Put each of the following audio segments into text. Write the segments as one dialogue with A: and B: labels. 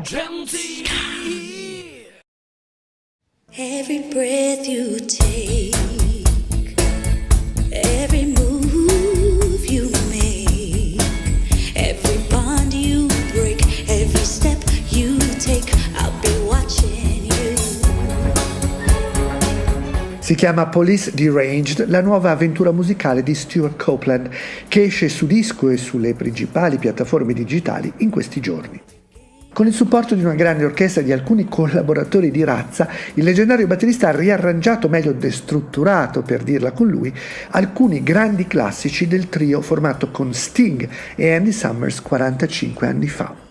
A: JAM TV.
B: Every breath you take, every move you make, every bond you break, every step you take, I'll be watching you.
C: Si chiama Police Deranged, la nuova avventura musicale di Stewart Copeland, che esce su disco e sulle principali piattaforme digitali in questi giorni. Con il supporto di una grande orchestra e di alcuni collaboratori di razza, il leggendario batterista ha riarrangiato, meglio destrutturato per dirla con lui, alcuni grandi classici del trio formato con Sting e Andy Summers 45 anni fa.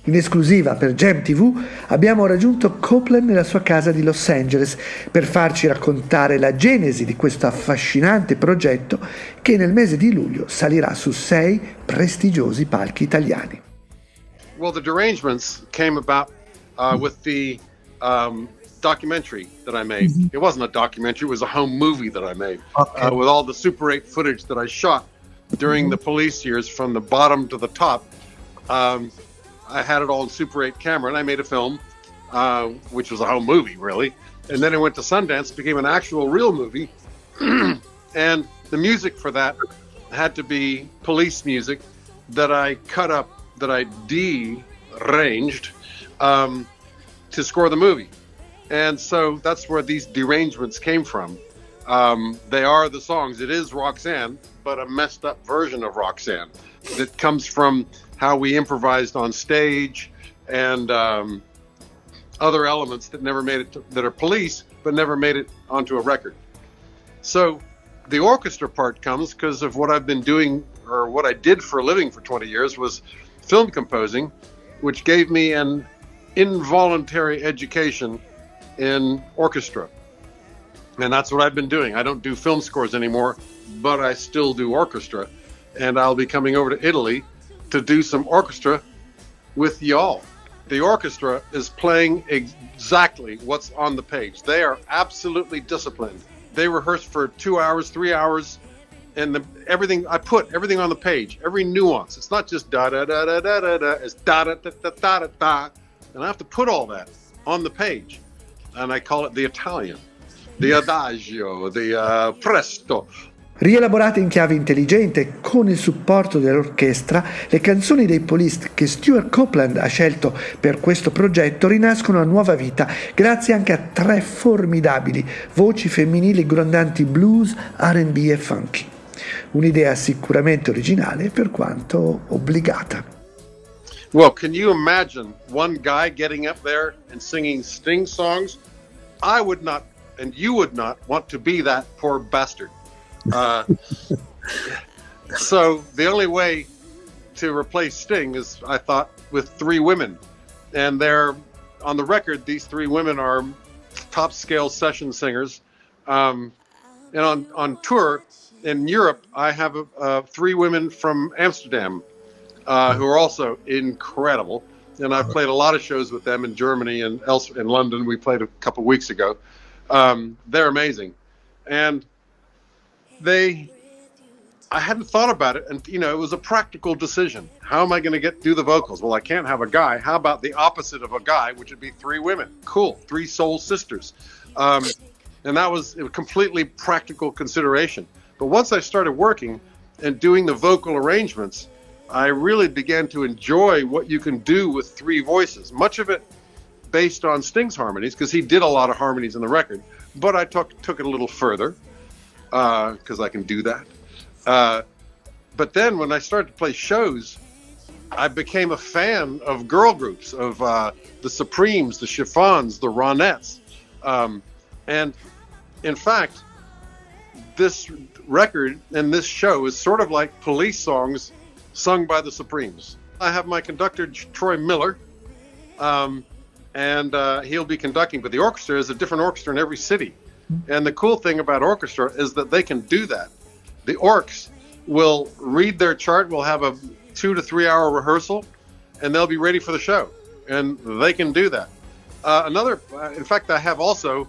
C: In esclusiva per JAM TV abbiamo raggiunto Copeland nella sua casa di Los Angeles per farci raccontare la genesi di questo affascinante progetto che nel mese di luglio salirà su 6 prestigiosi palchi italiani.
D: Well, the derangements came about with the documentary that I made.
C: Mm-hmm.
D: It wasn't a documentary, it was a home movie that I made with all the Super 8 footage that I shot during the police years from the bottom to the top. I had it all in Super 8 camera, and I made a film, which was a home movie, really. And then it went to Sundance, became an actual real movie. And the music for that had to be police music that I cut up, that I deranged to score the movie. And so that's where these derangements came from. They are the songs. It is Roxanne, but a messed up version of Roxanne that comes from how we improvised on stage and other elements that never made it that are police, but never made it onto a record. So the orchestra part comes because of what I've been doing, or what I did for a living for 20 years was film composing, which gave me an involuntary education in orchestra. And that's what I've been doing. I don't do film scores anymore, but I still do orchestra. And I'll be coming over to Italy to do some orchestra with y'all. The orchestra is playing exactly what's on the page. They are absolutely disciplined. They rehearse for 2 hours, 3 hours, and I put everything on the page, every nuance. It's not just da da da da da da da. It's da da da da da da da, and I have to put all that on the page, and I call it the Italian, the adagio, the presto.
C: Rielaborate in chiave intelligente con il supporto dell'orchestra, le canzoni dei Police che Stewart Copeland ha scelto per questo progetto rinascono a nuova vita grazie anche a 3 formidabili voci femminili grondanti blues, R&B e funky. Un'idea sicuramente originale per quanto obbligata.
D: Well, can you imagine one guy getting up there and singing Sting songs? I would not, and you would not, want to be that poor bastard. So the only way to replace Sting is, I thought, with 3 women. And they're, on the record, these 3 women are top scale session singers. And on tour in Europe, I have 3 women from Amsterdam who are also incredible. And I've played a lot of shows with them in Germany and elsewhere. In London, we played a couple of weeks ago. They're amazing. And I hadn't thought about it, and it was a practical decision. How am I going to do the vocals? Well, I can't have a guy. How about the opposite of a guy, which would be 3 women? Cool, 3 soul sisters. And that was a completely practical consideration. But once I started working and doing the vocal arrangements, I really began to enjoy what you can do with 3 voices. Much of it based on Sting's harmonies, because he did a lot of harmonies in the record. But I took it a little further, because I can do that. But then when I started to play shows, I became a fan of girl groups, of the Supremes, the Chiffons, the Ronettes. And in fact, this record and this show is sort of like police songs sung by the Supremes. I have my conductor, Troy Miller, and he'll be conducting, but the orchestra is a different orchestra in every city. And the cool thing about orchestra is that they can do that. The orcs will read their chart, we'll have a 2 to 3 hour rehearsal, and they'll be ready for the show. And they can do that. In fact, I have also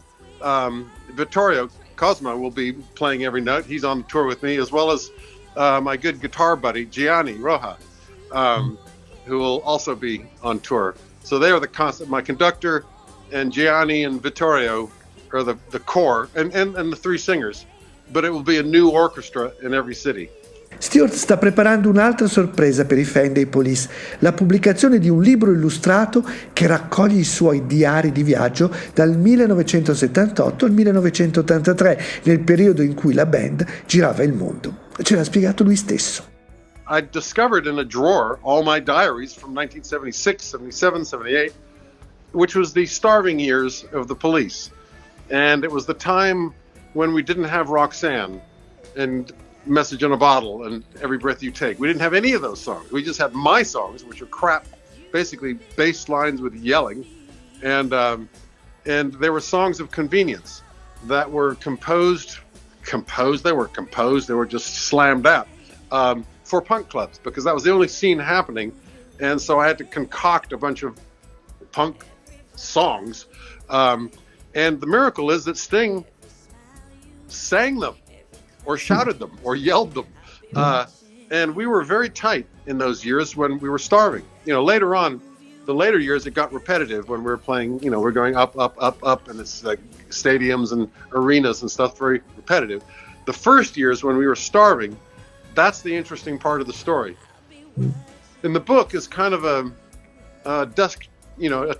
D: Vittorio Cosma will be playing every note. He's on the tour with me, as well as my good guitar buddy, Gianni Roja, who will also be on tour. So they are the constant. My conductor and Gianni and Vittorio are the core, and the three singers. But it will be a new orchestra in every city.
C: Stewart sta preparando un'altra sorpresa per i fan dei Police, la pubblicazione di un libro illustrato che raccoglie i suoi diari di viaggio dal 1978 al 1983, nel periodo in cui la band girava il mondo. Ce l'ha spiegato lui stesso.
D: I discovered in a drawer all my diaries from 1976, 77, 78, which was the starving years of the Police. And it was the time when we didn't have Roxanne and Message in a Bottle and Every Breath You Take. We didn't have any of those songs. We just had my songs, which are crap, basically bass lines with yelling. And they were songs of convenience that were composed, they were just slammed out for punk clubs, because that was the only scene happening. And so I had to concoct a bunch of punk songs. And the miracle is that Sting sang them or shouted them or yelled them. And we were very tight in those years when we were starving. You know, later on, the later years, it got repetitive when we were playing, you know, we're going up, up, up, up, and it's like stadiums and arenas and stuff, very repetitive. The first years when we were starving, that's the interesting part of the story. And the book is kind of a desk, you know, a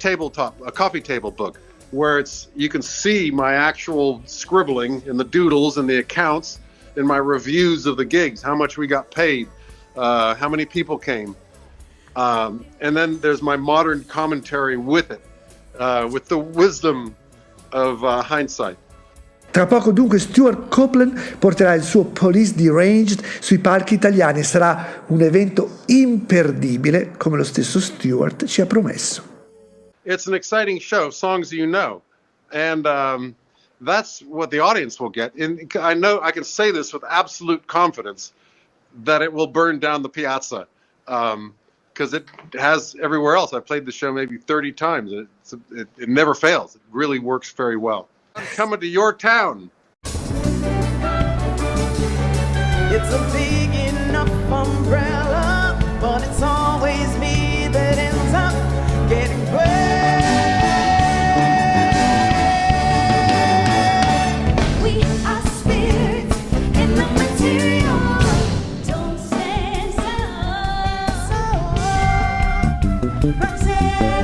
D: coffee table book, where you can see my actual scribbling in the doodles and the accounts in my reviews of the gigs, how much we got paid, how many people came. And then there's my modern commentary with it, with the wisdom of hindsight.
C: Tra poco dunque Stewart Copeland porterà il suo Police Deranged sui palchi italiani e sarà un evento imperdibile, come lo stesso Stewart ci ha promesso.
D: It's an exciting show, songs you know, and that's what the audience will get. And I know I can say this with absolute confidence that it will burn down the piazza, because it has everywhere else. I've played the show maybe 30 times. It never fails. It really works very well. I'm coming to your town.
E: It's a big enough umbrella, but it's always me that ends up getting burned.
B: We are spirits in the material. Don't stand so. Roxanne.